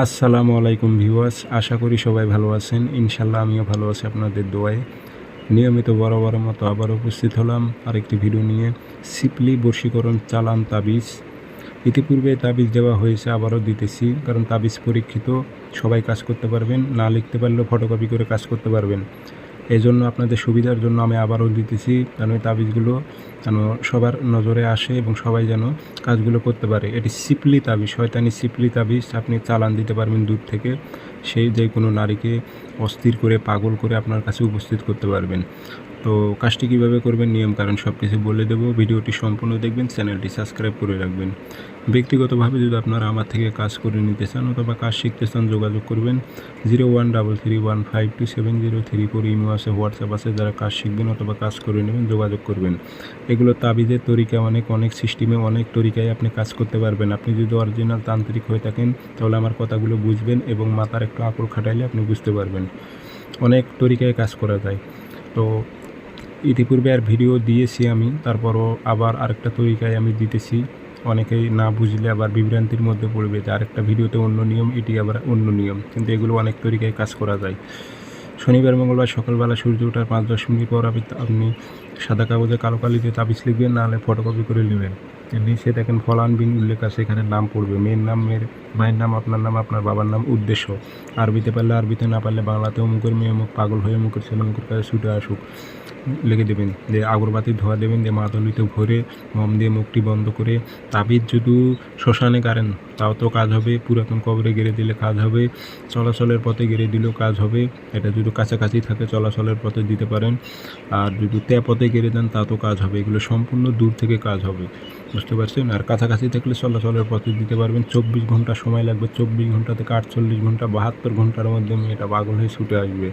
আসসালামু আলাইকুম ভিউয়ার্স, আশা করি সবাই ভালো আছেন। ইনশাল্লাহ আমিও ভালো আছি আপনাদের দোয়ায়। নিয়মিত বরাবরের মতো আবার উপস্থিত হলাম আরেকটি ভিডিও নিয়ে। সিপলি বশীকরণ চালান তাবিজ। ইতিপূর্বে তাবিজ দেওয়া হয়েছে, আবারও দিতেছি, কারণ তাবিজ পরীক্ষিত, সবাই কাজ করতে পারবেন, না লিখতে পারলেও ফটোকপি করে কাজ করতে পারবেন। এই জন্য আপনাদের সুবিধার জন্য আমি আবারও দিতেছি, যেন এই তাবিজগুলো যেন সবার নজরে আসে এবং সবাই যেন কাজগুলো করতে পারে। এটি সিপলি তাবিজ, শয়তানি সিপলি তাবিজ। আপনি চালান দিতে পারবেন দূর থেকে, সেই যে কোনো নারীকে অস্থির করে পাগল করে আপনার কাছে উপস্থিত করতে পারবেন। তো কাজটি কীভাবে করবেন, নিয়ম কারণ সব কিছু বলে দেবো। ভিডিওটি সম্পূর্ণ দেখবেন, চ্যানেলটি সাবস্ক্রাইব করে রাখবেন। ব্যক্তিগতভাবে যদি আপনারা আমার থেকে কাজ করে নিতে চান অথবা কাজ শিখতে চান, যোগাযোগ করবেন 0133152703 ইমো আছে, হোয়াটসঅ্যাপ আছে। যারা কাজ শিখবেন অথবা কাজ করে নেবেন যোগাযোগ করবেন। এগুলো তাবিজের তরিকা অনেক সিস্টেমে অনেক তরিকায় আপনি কাজ করতে পারবেন। আপনি যদি অরিজিনাল তান্ত্রিক হয়ে থাকেন তাহলে আমার কথাগুলো বুঝবেন এবং মাথার একটু আকল খাটাইলে আপনি বুঝতে পারবেন। অনেক তরিকায় কাজ করা যায়। তো ইতিপূর্বে আর ভিডিও দিয়েছি আমি, তারপরও আবার আরেকটা তরিকায় আমি দিতেছি। অনেকেই না বুঝলে আবার বিভ্রান্তির মধ্যে পড়বে যে আরেকটা ভিডিওতে অন্য নিয়ম, এটি আবার অন্য নিয়ম, কিন্তু এগুলো অনেক তরিকায় কাজ করা যায়। শনিবার মঙ্গলবার সকালবেলা সূর্য ওঠার 5-10 মিনিট পর আপনি সাদা কাগজে কালো কালিতে তাবিজ লিখবেন, নাহলে ফটোকপি করে নেবেন। নিচে দেখেন ফলান বিন উল্লেখ আছে, এখানে নাম পড়বে, মেয়ের নাম, মেয়ের মায়ের নাম, আপনার বাবার নাম, উদ্দেশ্য। আরবিতে পারলে আরবিতে, না পারলে বাংলাতে অমুকের মেয়ে অমুক পাগল হয়ে অমুকের ছেলে অমুকের কাছে ছুটে আসুক লিখে দেবেন। যে আগরবাতি ধোয়া দেবেন, দিয়ে মাদলিতে ভরে মম দিয়ে মুখটি বন্ধ করে। তাবিজ যদি শ্মশানে গাড়েন তাও তো কাজ হবে, পুরাতন কবরে গেড়ে দিলে কাজ হবে, চলাচলের পথে গেড়ে দিলেও কাজ হবে। এটা যদি কাছাকাছি থাকে চলাচলের পথে দিতে পারেন, আর যদি পথে গেড়ে দেন তা তো কাজ হবে। এগুলো সম্পূর্ণ দূর থেকে কাজ হবে, বুঝতে পারছেন। আর কাছাকাছি থাকলে চলাচলের পথে দিতে পারবেন। 24 ঘন্টা সময় লাগবে, 24 ঘন্টা থেকে 48 ঘন্টা, 72 ঘন্টার মধ্যে এটা পাগল হয়ে ছুটে আসবে।